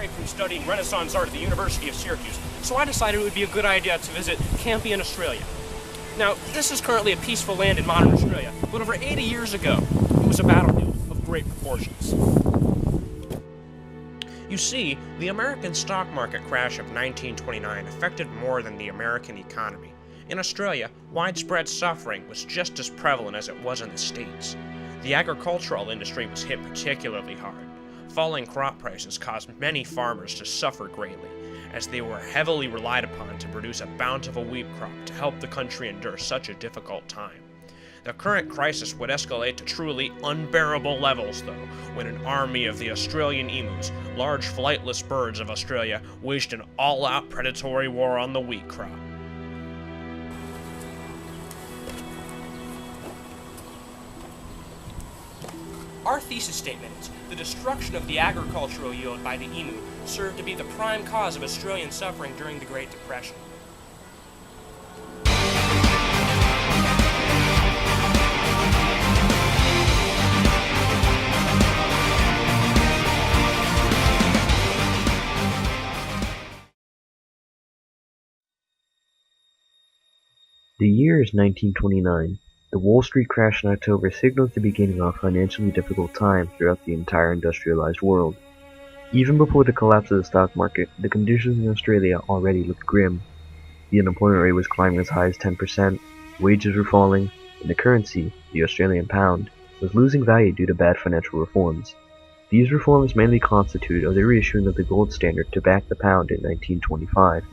break from studying Renaissance art at the University of Syracuse, so I decided it would be a good idea to visit Campion, Australia. Now, this is currently a peaceful land in modern Australia, but over 80 years ago, it was a battlefield of great proportions. You see, the American stock market crash of 1929 affected more than the American economy. In Australia, widespread suffering was just as prevalent as it was in the States. The agricultural industry was hit particularly hard. Falling crop prices caused many farmers to suffer greatly, as they were heavily relied upon to produce a bountiful wheat crop to help the country endure such a difficult time. The current crisis would escalate to truly unbearable levels, though, when an army of the Australian emus, large flightless birds of Australia, waged an all-out predatory war on the wheat crop. Our thesis statement is, the destruction of the agricultural yield by the emu served to be the prime cause of Australian suffering during the Great Depression. The year is 1929. The Wall Street crash in October signals the beginning of a financially difficult time throughout the entire industrialized world. Even before the collapse of the stock market, the conditions in Australia already looked grim. The unemployment rate was climbing as high as 10%, wages were falling, and the currency, the Australian pound, was losing value due to bad financial reforms. These reforms mainly constituted of the reissuing of the gold standard to back the pound in 1925,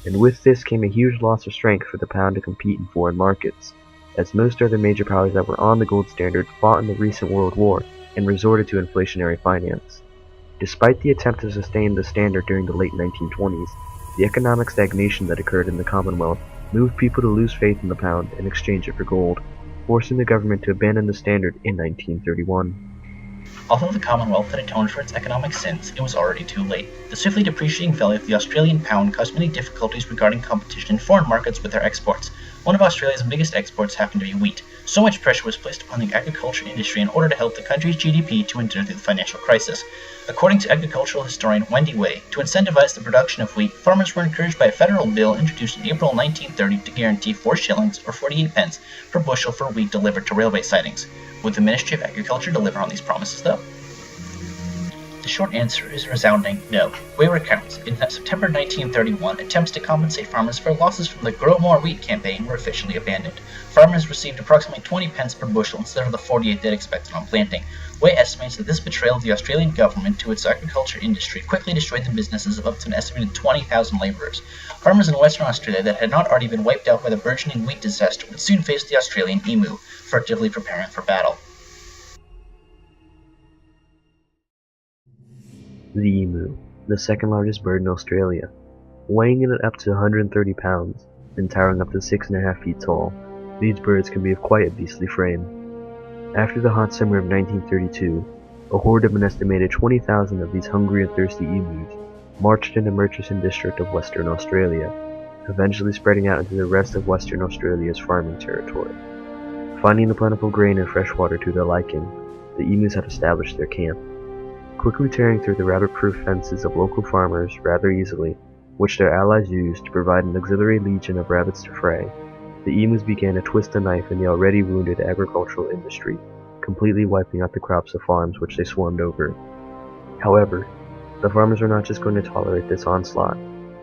and with this came a huge loss of strength for the pound to compete in foreign markets, as most other major powers that were on the gold standard fought in the recent World War and resorted to inflationary finance. Despite the attempt to sustain the standard during the late 1920s, the economic stagnation that occurred in the Commonwealth moved people to lose faith in the pound and exchange it for gold, forcing the government to abandon the standard in 1931. Although the Commonwealth had atoned for its economic sins, it was already too late. The swiftly depreciating value of the Australian pound caused many difficulties regarding competition in foreign markets with their exports. One of Australia's biggest exports happened to be wheat. So much pressure was placed upon the agriculture industry in order to help the country's GDP to endure through the financial crisis. According to agricultural historian Wendy Way, to incentivize the production of wheat, farmers were encouraged by a federal bill introduced in April 1930 to guarantee 4 shillings or 48 pence per bushel for wheat delivered to railway sidings. Would the Ministry of Agriculture deliver on these promises, though? The short answer is a resounding no. Way recounts, in September 1931, attempts to compensate farmers for losses from the Grow More Wheat campaign were officially abandoned. Farmers received approximately 20 pence per bushel instead of the 48 they'd expected on planting. Way estimates that this betrayal of the Australian government to its agriculture industry quickly destroyed the businesses of up to an estimated 20,000 labourers. Farmers in Western Australia that had not already been wiped out by the burgeoning wheat disaster would soon face the Australian emu, furtively preparing for battle. The emu, the second largest bird in Australia, weighing in at up to 130 pounds and towering up to 6.5 feet tall. These birds can be of quite a beastly frame. After the hot summer of 1932, a horde of an estimated 20,000 of these hungry and thirsty emus marched into Murchison district of Western Australia, eventually spreading out into the rest of Western Australia's farming territory. Finding the plentiful grain and fresh water to their liking, the emus had established their camp. Quickly tearing through the rabbit-proof fences of local farmers rather easily, which their allies used to provide an auxiliary legion of rabbits to fray, the emus began to twist a knife in the already wounded agricultural industry, completely wiping out the crops of farms which they swarmed over. However, the farmers were not just going to tolerate this onslaught,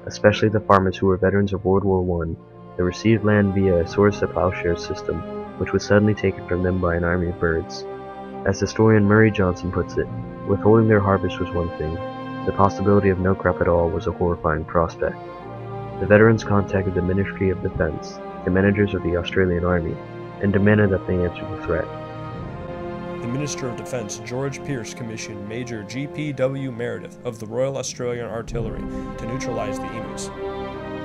especially the farmers who were veterans of World War I that received land via a source of plowshare system, which was suddenly taken from them by an army of birds. As historian Murray Johnson puts it, withholding their harvest was one thing, the possibility of no crop at all was a horrifying prospect. The veterans contacted the Ministry of Defence, the managers of the Australian Army, and demanded that they answer the threat. The Minister of Defence George Pearce commissioned Major G.P.W. Meredith of the Royal Australian Artillery to neutralize the emus.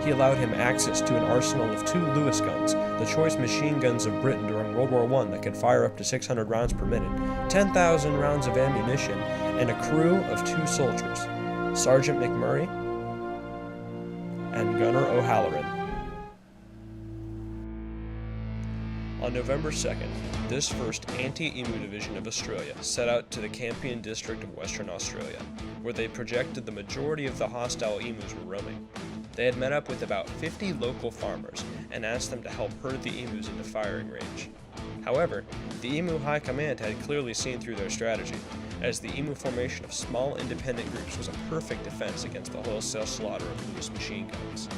He allowed him access to an arsenal of 2 Lewis guns, the choice machine guns of Britain during World War I that could fire up to 600 rounds per minute, 10,000 rounds of ammunition, and a crew of 2 soldiers, Sergeant McMurray and Gunner O'Halloran. On November 2nd, this first anti-emu division of Australia set out to the Campion district of Western Australia, where they projected the majority of the hostile emus were roaming. They had met up with about 50 local farmers and asked them to help herd the emus into firing range. However, the emu high command had clearly seen through their strategy, as the emu formation of small independent groups was a perfect defense against the wholesale slaughter of loose machine guns.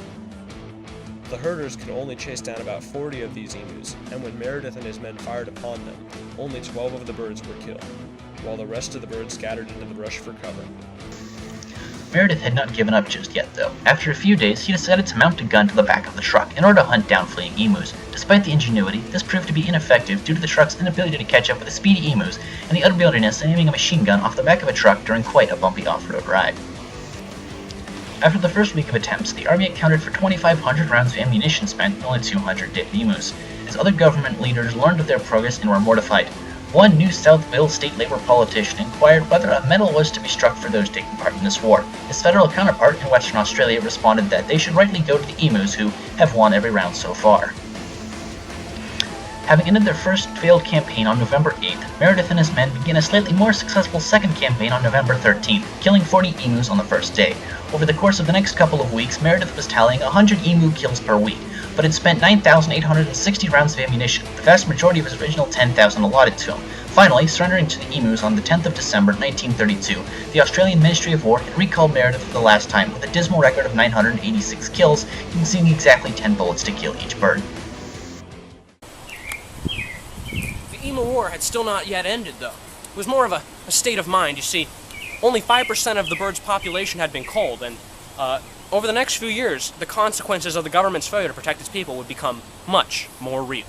The herders could only chase down about 40 of these emus, and when Meredith and his men fired upon them, only 12 of the birds were killed, while the rest of the birds scattered into the brush for cover. Meredith had not given up just yet, though. After a few days, he decided to mount a gun to the back of the truck in order to hunt down fleeing emus. Despite the ingenuity, this proved to be ineffective due to the truck's inability to catch up with the speedy emus and the unwieldiness of aiming a machine gun off the back of a truck during quite a bumpy off-road ride. After the first week of attempts, the army accounted for 2,500 rounds of ammunition spent and only 200 dead emus. As other government leaders learned of their progress and were mortified, one New South Wales state Labour politician inquired whether a medal was to be struck for those taking part in this war. His federal counterpart in Western Australia responded that they should rightly go to the emus, who have won every round so far. Having ended their first failed campaign on November 8th, Meredith and his men began a slightly more successful second campaign on November 13th, killing 40 emus on the first day. Over the course of the next couple of weeks, Meredith was tallying 100 emu kills per week, but had spent 9,860 rounds of ammunition, the vast majority of his original 10,000 allotted to him. Finally, surrendering to the emus on the 10th of December 1932, the Australian Ministry of War had recalled Meredith for the last time with a dismal record of 986 kills, using exactly 10 bullets to kill each bird. The emu war had still not yet ended, though. It was more of a state of mind, you see. Only 5% of the bird's population had been culled, and over the next few years, the consequences of the government's failure to protect its people would become much more real.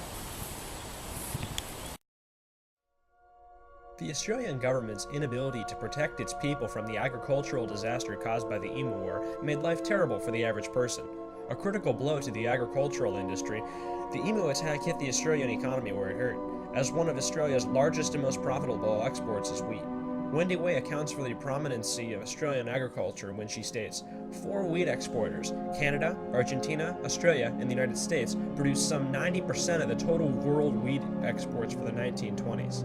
The Australian government's inability to protect its people from the agricultural disaster caused by the emu war made life terrible for the average person. A critical blow to the agricultural industry, the emu attack hit the Australian economy where it hurt, as one of Australia's largest and most profitable exports is wheat. Wendy Way accounts for the prominency of Australian agriculture when she states, 4 wheat exporters, Canada, Argentina, Australia, and the United States, produced some 90% of the total world wheat exports for the 1920s.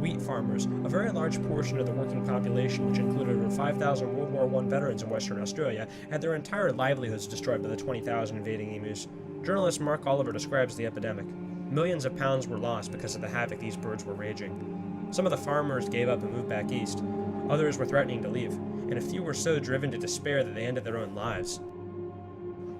Wheat farmers, a very large portion of the working population, which included over 5,000 World War I veterans in Western Australia, had their entire livelihoods destroyed by the 20,000 invading emus. Journalist Mark Oliver describes the epidemic. Millions of pounds were lost because of the havoc these birds were raging. Some of the farmers gave up and moved back east. Others were threatening to leave, and a few were so driven to despair that they ended their own lives.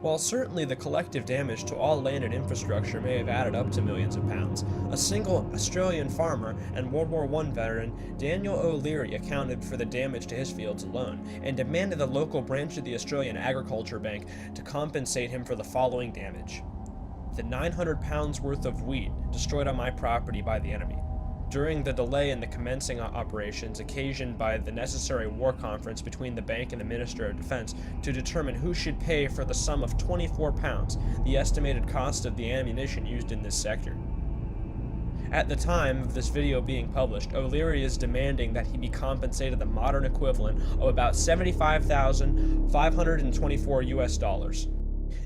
While certainly the collective damage to all land and infrastructure may have added up to millions of pounds, a single Australian farmer and World War I veteran, Daniel O'Leary, accounted for the damage to his fields alone, and demanded the local branch of the Australian Agriculture Bank to compensate him for the following damage. The 900 pounds worth of wheat destroyed on my property by the enemy. During the delay in the commencing operations occasioned by the necessary war conference between the bank and the Minister of Defense to determine who should pay for the sum of 24 pounds, the estimated cost of the ammunition used in this sector. At the time of this video being published, O'Leary is demanding that he be compensated the modern equivalent of about $75,524 US.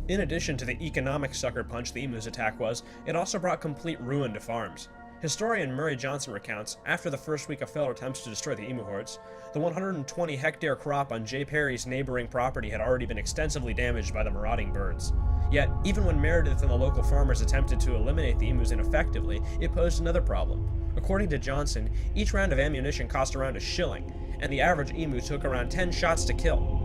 In addition to the economic sucker punch the emu's attack was, it also brought complete ruin to farms. Historian Murray Johnson recounts, after the first week of failed attempts to destroy the emu hordes, the 120-hectare crop on J. Perry's neighboring property had already been extensively damaged by the marauding birds. Yet, even when Meredith and the local farmers attempted to eliminate the emus ineffectively, it posed another problem. According to Johnson, each round of ammunition cost around $1, and the average emu took around 10 shots to kill.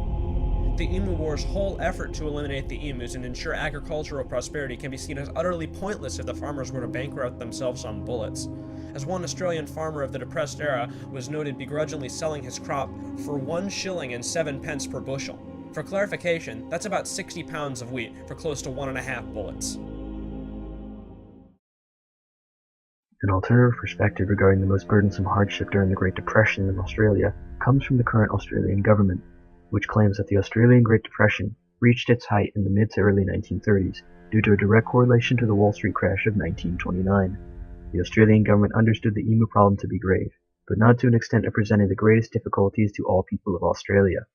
The emu war's whole effort to eliminate the emus and ensure agricultural prosperity can be seen as utterly pointless if the farmers were to bankrupt themselves on bullets. As one Australian farmer of the depressed era was noted begrudgingly selling his crop for $1.07 per bushel. For clarification, that's about 60 pounds of wheat for close to 1.5 bullets. An alternative perspective regarding the most burdensome hardship during the Great Depression in Australia comes from the current Australian government, which claims that the Australian Great Depression reached its height in the mid to early 1930s due to a direct correlation to the Wall Street crash of 1929. The Australian government understood the emu problem to be grave, but not to an extent of presenting the greatest difficulties to all people of Australia.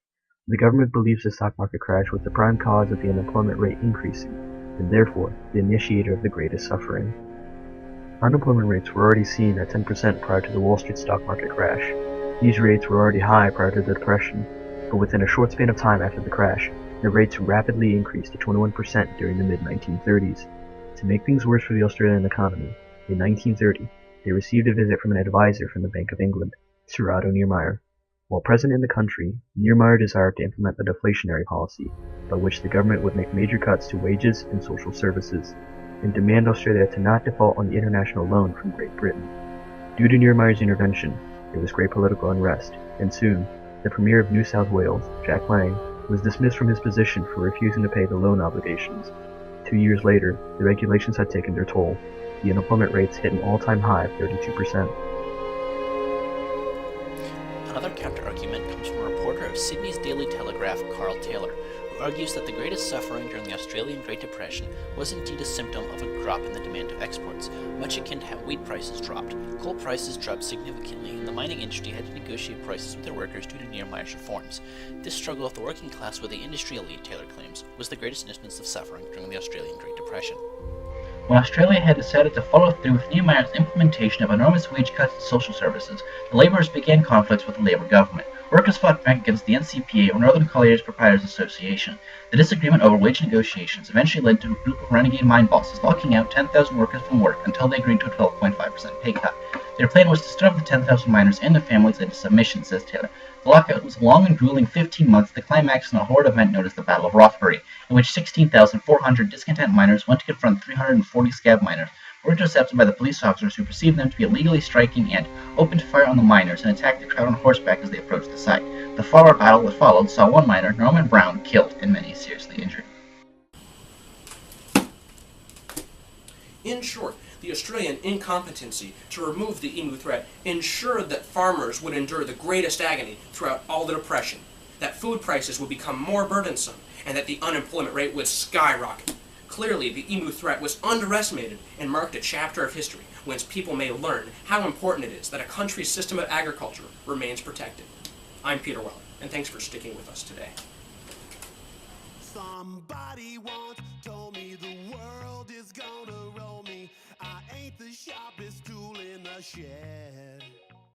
The government believes the stock market crash was the prime cause of the unemployment rate increasing, and therefore the initiator of the greatest suffering. Unemployment rates were already seen at 10% prior to the Wall Street stock market crash. These rates were already high prior to the Depression, but within a short span of time after the crash, the rates rapidly increased to 21% during the mid-1930s. To make things worse for the Australian economy, in 1930, they received a visit from an advisor from the Bank of England, Sir Otto Niemeyer. While present in the country, Niemeyer desired to implement the deflationary policy, by which the government would make major cuts to wages and social services, and demand Australia to not default on the international loan from Great Britain. Due to Niemeyer's intervention, there was great political unrest, and soon, the Premier of New South Wales, Jack Lang, was dismissed from his position for refusing to pay the loan obligations. 2 years later, the regulations had taken their toll. The unemployment rates hit an all-time high of 32%. Another counter-argument comes from a reporter of Sydney's Daily Telegraph, Carl Taylor, who argues that the greatest suffering during the Australian Great Depression was indeed a symptom of a drop in the demand of exports, much akin to how wheat prices dropped. Coal prices dropped significantly, and the mining industry had to negotiate prices with their workers due to Niemeyer's reforms. This struggle of the working class with the industry elite, Taylor claims, was the greatest instance of suffering during the Australian Great Depression. When Australia had decided to follow through with Niemeyer's implementation of enormous wage cuts and social services, the labourers began conflicts with the Labour government. Workers fought back against the NCPA, or Northern Collieries Proprietors Association. The disagreement over wage negotiations eventually led to a group of renegade mine bosses locking out 10,000 workers from work until they agreed to a 12.5% pay cut. Their plan was to starve the 10,000 miners and their families into submission, says Taylor. The lockout was a long and grueling 15 months, the climax in a horrid event known as the Battle of Rothbury, in which 16,400 discontent miners went to confront 340 scab miners, were intercepted by the police officers who perceived them to be illegally striking and opened fire on the miners and attacked the crowd on horseback as they approached the site. The follow-up battle that followed saw one miner, Norman Brown, killed and many seriously injured. In short, the Australian incompetency to remove the emu threat ensured that farmers would endure the greatest agony throughout all the Depression, that food prices would become more burdensome, and that the unemployment rate would skyrocket. Clearly, the emu threat was underestimated and marked a chapter of history whence people may learn how important it is that a country's system of agriculture remains protected. I'm Peter Weller, and thanks for sticking with us today. Somebody once told me the world is gonna roll me. I ain't the sharpest tool in the shed.